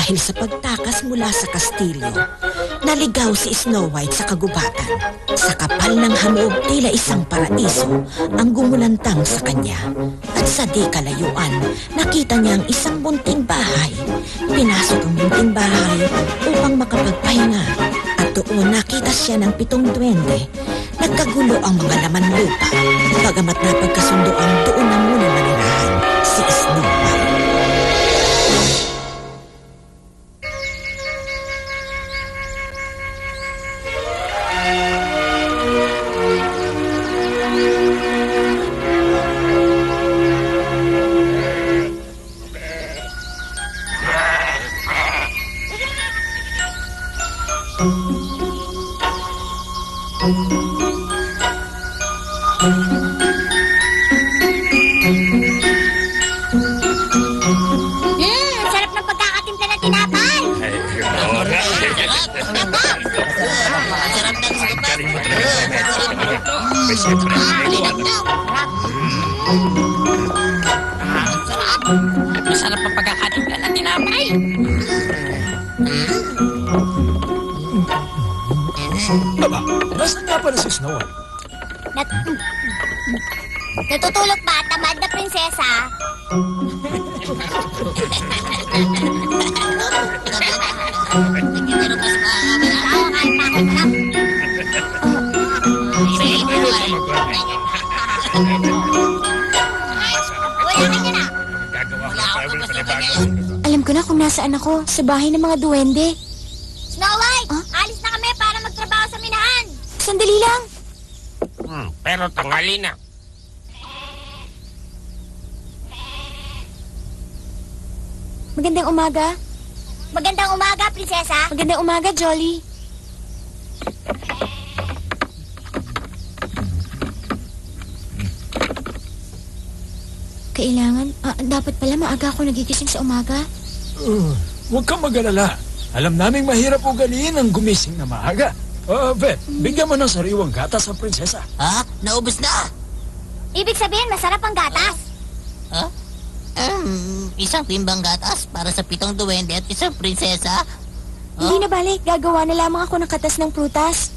Dahil sa pagtakas mula sa kastilyo, naligaw si Snow White sa kagubatan. Sa kapal ng hamog, tila isang paraiso ang gumulantang sa kanya. At sa di kalayuan, nakita niya ang isang munting bahay. Pinasok ang munting bahay upang makapagpahinga. At doon nakita siya ng 7 duwende. Nagkagulo ang mga laman lupa. Bagamat napagkasundo ang doon na muna manirahan si Snow White. Sarap ng pagkakatimpla ng tinapay. Sarap ng Masarap ang pagkakatimpla ng tinapay. Aba, nasaan nga pala si Snow White? Natutulog ba, tamad na prinsesa? Alam ko na kung nasaan ako, sa bahay ng mga duwende. Snow White, alis na kami para magtrabaho sa minahan. Sandali lang. Pero tanghali na. Magandang umaga. Magandang umaga, prinsesa. Magandang umaga, Jolly. Kailangan, dapat pala maaga ako nagigising sa umaga. Huwag kang mag-alala. Alam naming mahirap ugaliin ang gumising na maaga. Vet, bigyan mo ng sariwang gatas ang prinsesa. Ha? Naubos na? Ibig sabihin, masarap ang gatas. Ha? Isang timbang gatas para sa 7 duwende at isang prinsesa? Hindi na balik, gagawa na lamang ako ng katas ng prutas.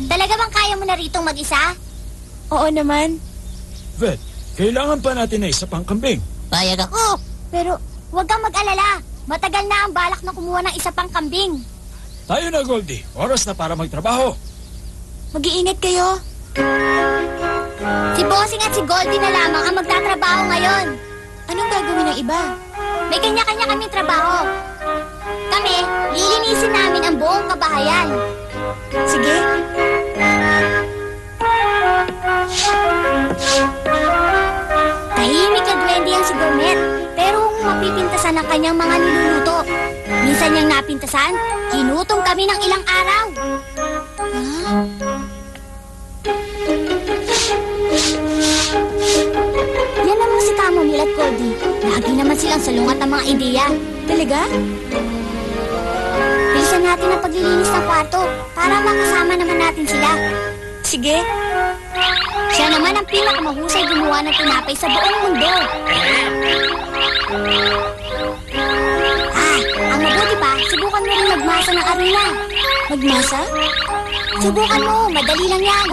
Talaga bang kaya mo na ritong mag-isa? Oo naman. Vet, kailangan pa natin na isa pang kambing. Payag ako. Pero huwag kang mag-alala. Matagal na ang balak na kumuha ng isa pang kambing. Tayo na, Goldie. Oras na para magtrabaho. Mag-iingat kayo. Si Bossing at si Goldie na lamang ang magtatrabaho ngayon. Anong gagawin ng iba? May kanya-kanya kaming trabaho. Kami, lilinisin namin ang buong kabahayan. Sige. Tahimik na duwende ang si Gourmet, pero mapipintasan ang kanyang mga niluluto. Minsan niyang napintasan, kinutong kami ng ilang araw. Yan naman si Camomile at Goldie. Lagi naman silang salungat ng mga ideya. Talaga? Bilisan natin ang paglilinis ng kwarto para makasama naman natin sila. Sige. Siya naman ang pinakamahusay gumawa ng tinapay sa buong mundo. Ang mabuti pa, subukan mo rin magmasa ng arena. Magmasa? Subukan mo, madali lang yan.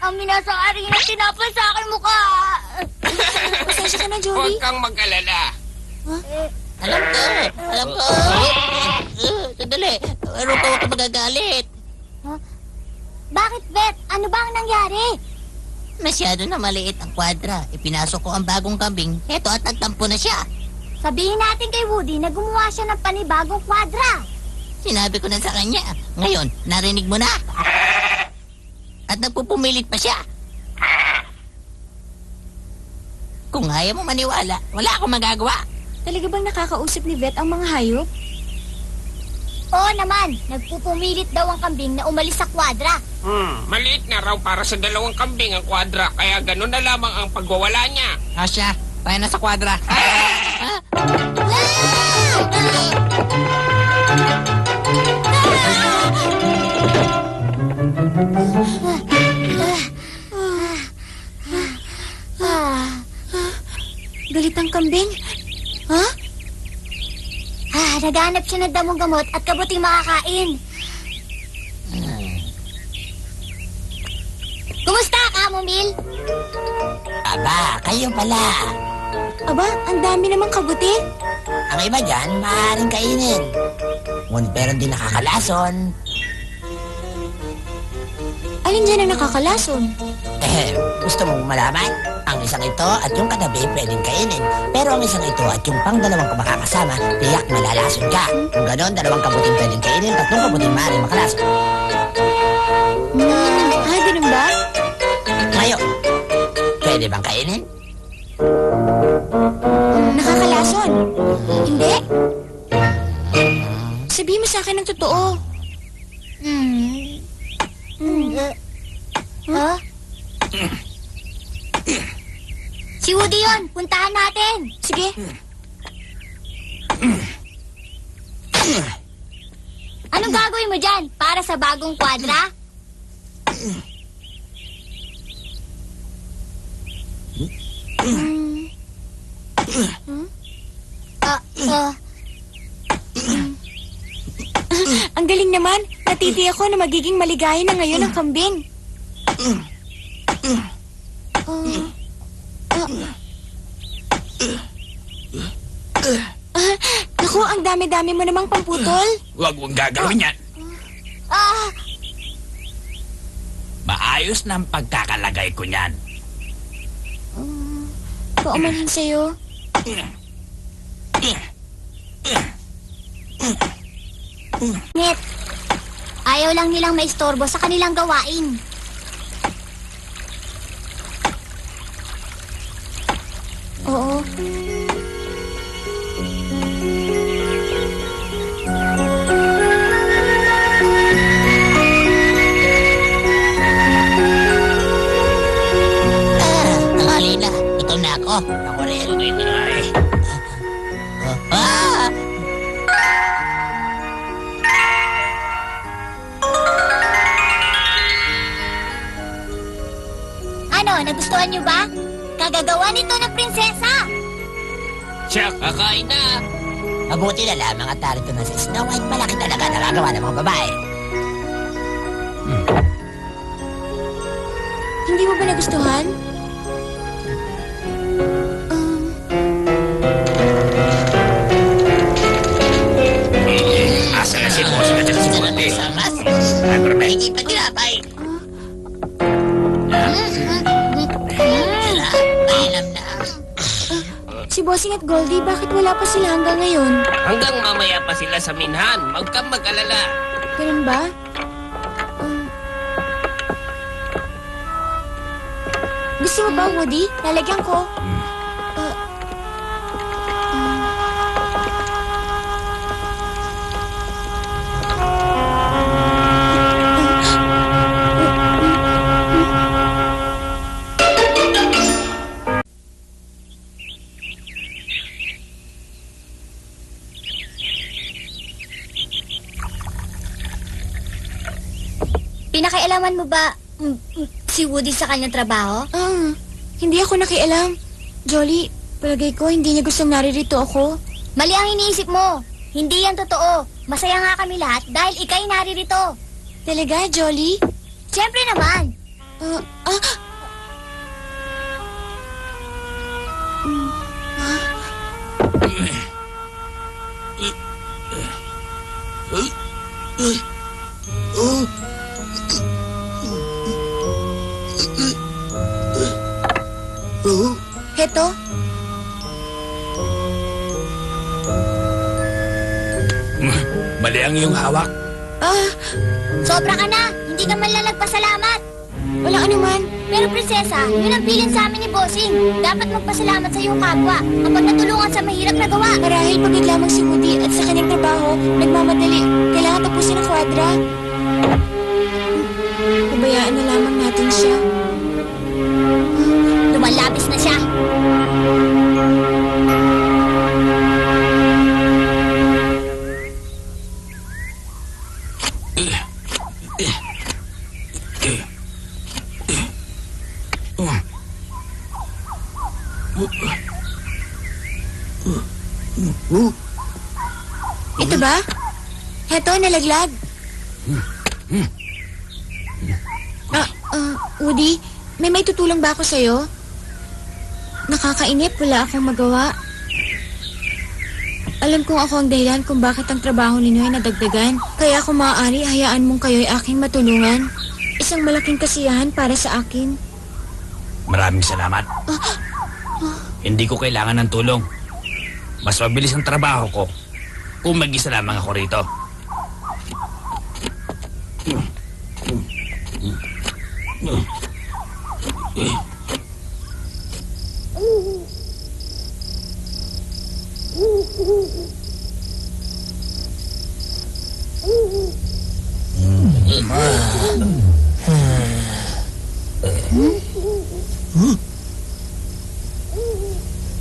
Ang minasa arena tinapay sa akin mukha. Pasensya ka na, Jolly. Huwag kang mag-alala. Alam ko. Sandali. Pero ko ako magagalit. Bakit, Bet? Ano ba ang nangyari? Masyado na maliit ang kwadra. Ipinasok ko ang bagong kambing. Heto at nagtampo na siya. Sabihin natin kay Woody na gumawa siya ng panibagong kwadra. Sinabi ko na sa kanya. Ngayon, narinig mo na. At nagpupumilit pa siya. Kung ayaw mo maniwala, wala akong magagawa. Talaga bang nakakausap ni Vet ang mga hayop? Oo naman, nagpupumilit daw ang kambing na umalis sa kwadra. Maliit na raw para sa 2 kambing ang kwadra, kaya ganun na lamang ang pagwawala niya. Asya, tayo na sa kwadra. kambing? Ha? Naghanap siya ng damong gamot at kabuting makakain. Kumusta, Kamomil? Aba, kayo pala. Aba, ang dami namang kabuti. Ang iba dyan, maaaring kainin. Ngunit meron din nakakalason. Alin dyan ang nakakalason? Gusto mong malaman? Ang isang ito at yung katabi pwedeng kainin. Pero ang isang ito at yung pang-dalawang makakasama, tiyak malalason ka. Kung ganon, 2 kabuting pwedeng kainin, 3 kabuting maaaring makalason. Ganun ba? Ngayon, pwede bang kainin? Nakakalason? Hindi? Sabihin mo sa akin ng totoo. Si Woody yun! Puntahan natin! Sige. Anong gagawin mo dyan? Para sa bagong kwadra? Ang galing naman. Natiti ako na magiging maligaya na ngayon ang kambing. Naku, ang dami-dami mo namang pamputol. Huwag mong gagawin yan. Maayos na ang pagkakalagay ko niyan. Paumanhin sa'yo. Net, ayaw lang nilang maistorbo sa kanilang gawain. Oo. Tanghali na. Gutom na ako. Ako rin. Ano, nagustuhan niyo ba? Kagagawa nito ng prinsesa! Siya, kakain na. Mabuti na lamang at narito na si Snow White. Malaki talaga nagagawa ng mga babae. Hindi mo ba nagustuhan? Asa na si Boss na dyan si Bote? Samas, Agorme. hindi pa tinapay. Mainam na. Si Bossing at Goldie, bakit wala pa sila hanggang ngayon? Hanggang mamaya pa sila sa minhan. Huwag kang mag-alala. Ganun ba? Gusto mo ba, Woody? Lalagyan ko. Pinakailaman mo ba si Woody sa kanyang trabaho? Hindi ako nakialam. Jolly, palagay ko hindi niya gustong naririto ako. Mali ang iniisip mo. Hindi yan totoo. Masaya nga kami lahat dahil ikay naririto. Talaga, Jolly? Siyempre naman. Heto? Mali ang iyong hawak. Sobra ka na. Hindi ka man lang nagpasalamat. Walang anuman. Pero prinsesa, yun ang bilin sa amin ni Bossing. Dapat magpasalamat sa iyong kapwa kapag natulungan sa mahirap na gawa. Marahil pagod lamang si Woody at sa kanyang trabaho, nagmamadali. Kailangan tapusin ang kwadra. Pabayaan na lamang natin siya. Lumalabis na siya. Ito ba? Heto, nalaglag. Woody, may tutulong ba ako sa'yo? Nakakainip, wala akong magawa. Alam kong ako ang dahilan kung bakit ang trabaho ninyo ay nadagdagan. Kaya kung maaari, hayaan mong kayo'y aking matulungan. Isang malaking kasiyahan para sa akin. Maraming salamat. Hindi ko kailangan ng tulong. Mas mabilis ang trabaho ko kung mag-isa lamang ako rito.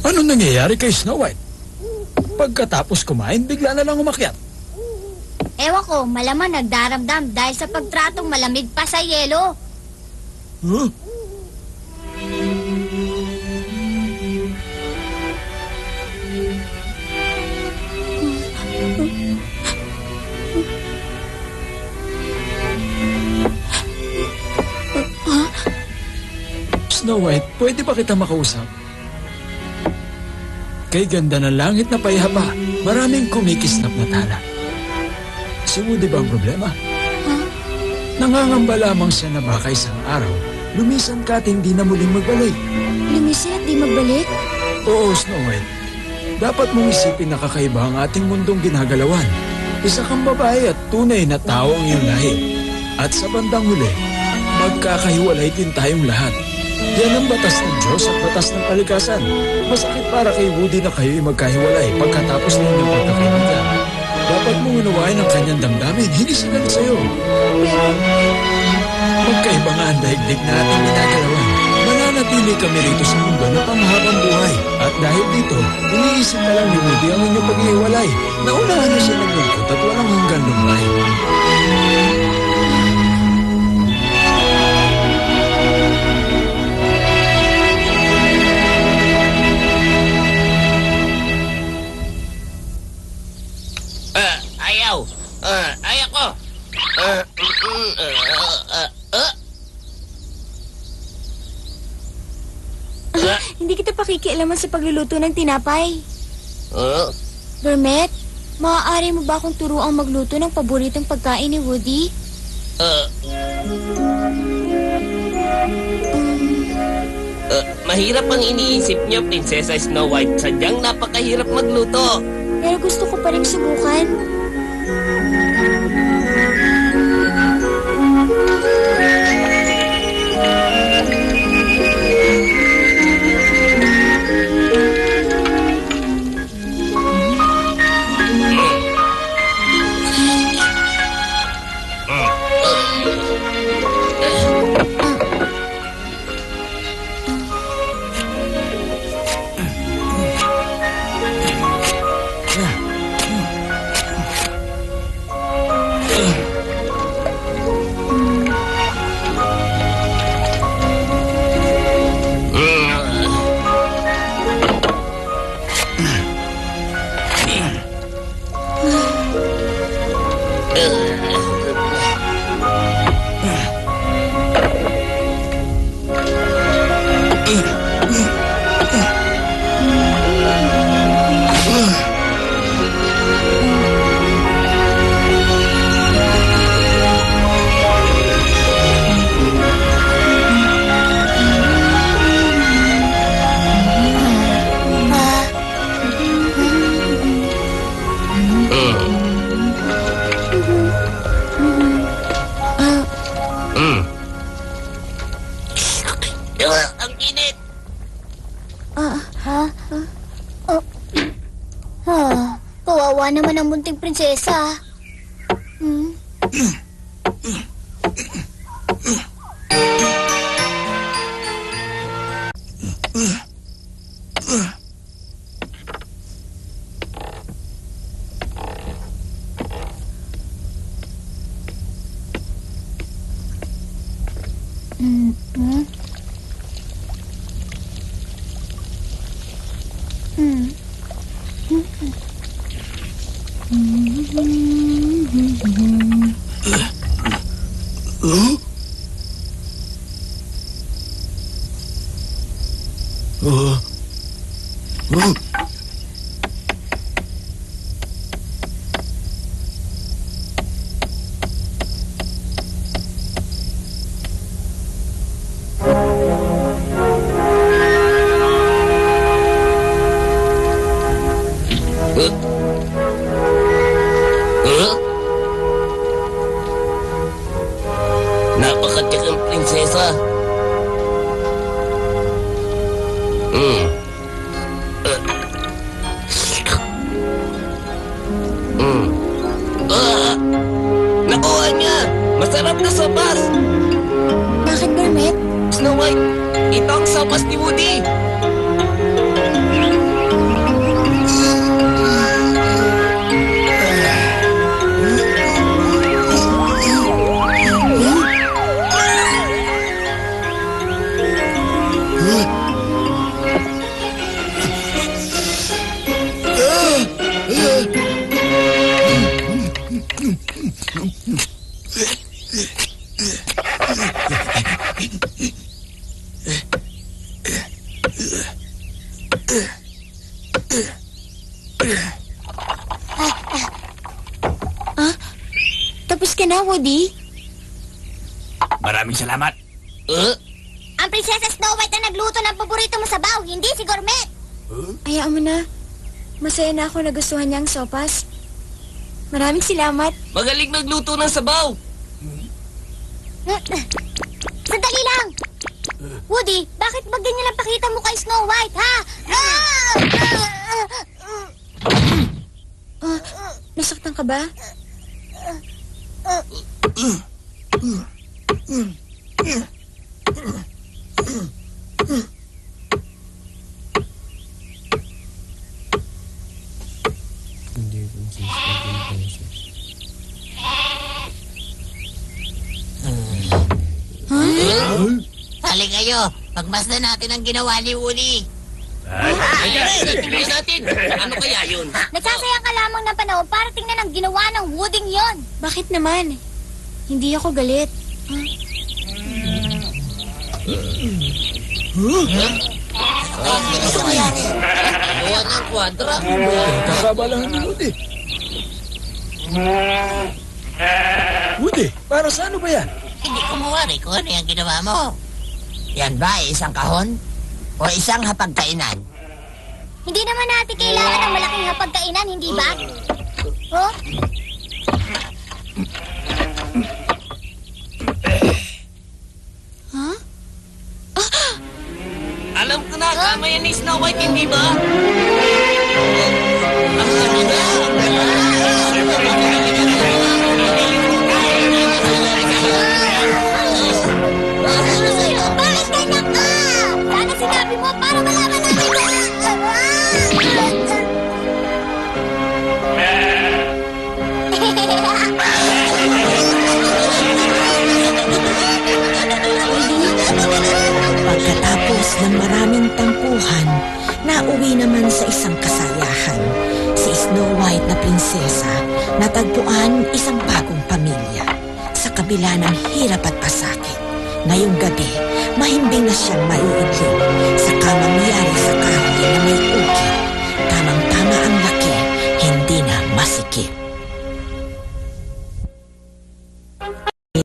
Ano nangyayari kay Snow White? Pagkatapos kumain, bigla na lang umakyat. Ewan ko, malaman nagdaramdam dahil sa pagtratong malamig pa sa yelo. Huh? Snow White, pwede ba kita makausap? Kay ganda ng langit na payapa, maraming kumikislap na tala. Si Woody ba ang problema? Nangangamba lamang siya na baka isang araw, lumisan ka at hindi na muling magbalik. Lumisin at di magbalik? Oo, Snow White. Dapat mong isipin na kakaiba ang ating mundong ginagalawan. Isa kang babae at tunay na tao ang iyong lahi. At sa bandang huli, magkakahiwalay din tayong lahat. Yan ang batas ng Diyos at batas ng kalikasan. Masakit para kay Woody na kayo'y magkahiwalay pagkatapos ng inyong pagkakaibigan. Dapat mong unawain ang kanyang damdamin, hindi siya galit sa'yo. Magkaiba nga ang daigdig na ating ginagalawan. Mananatili kami rito sa mundo na panghabang buhay. At dahil dito, iniisip na lang ni Woody ang inyong paghihiwalay. Naunahan na siya ng lungkot at walang hanggan lumbay. Ayaw. Ayaw ko. Hindi kita pakikialaman sa pagluluto ng tinapay. Bermet, maaari mo ba akong turuang magluto ng paboritong pagkain ni Woody? Mahirap ang iniisip niyo, Prinsesa Snow White. Sadyang napakahirap magluto. Pero gusto ko pa rin subukan. Ang init. Kawawa naman ang munting prinsesa. Napakatiyakang prinsesa. Nakuha niya! Masarap na sopas! Bakit, Garnet? Snow White, ito ang sopas ni Woody! Tapos ka na, Woody? Maraming salamat. Ang Prinsesa Snow White na nagluto ng paborito mo sa baw, hindi si Gourmet. Hayaan mo na. Masaya na ako nagustuhan niya ang sopas. Maraming salamat. Magaling magluto ng sabaw! Sandali lang! Woody, bakit ba ganyan lang pakita mo kay Snow White, ha? Nasaktan ka ba? Halika kayo, pagmasdan natin ang ginawa ni Woody. Tingnan natin! Ano kaya yun? Nagsasayang ka lamang ng panahon para tingnan ang ginawa ng Wooding yon. Bakit naman? Hindi ako galit. Buwan ng kwadra. Kakabalahan ni Woody. Woody, para sa ano ba yan? Hindi ko mawari kung ano yung ginawa mo. Yan ba ay isang kahon? O isang hapagkainan? Hindi naman natin kailangan ng malaking hapagkainan, hindi ba? Oh? Alam ko na, tama yan ni Snow White, hindi ba? Ang ano na? Bakit ganyan ka? Sana sinabi mo para malaman natin na... Pagkatapos ng maraming tampuhan, nauwi naman sa isang kasayahan. Si Snow White na prinsesa natagpuan isang bagong pamilya. Sa kabila ng hirap at pasakit, ngayong gabi, mahimbing na siyang maiiwan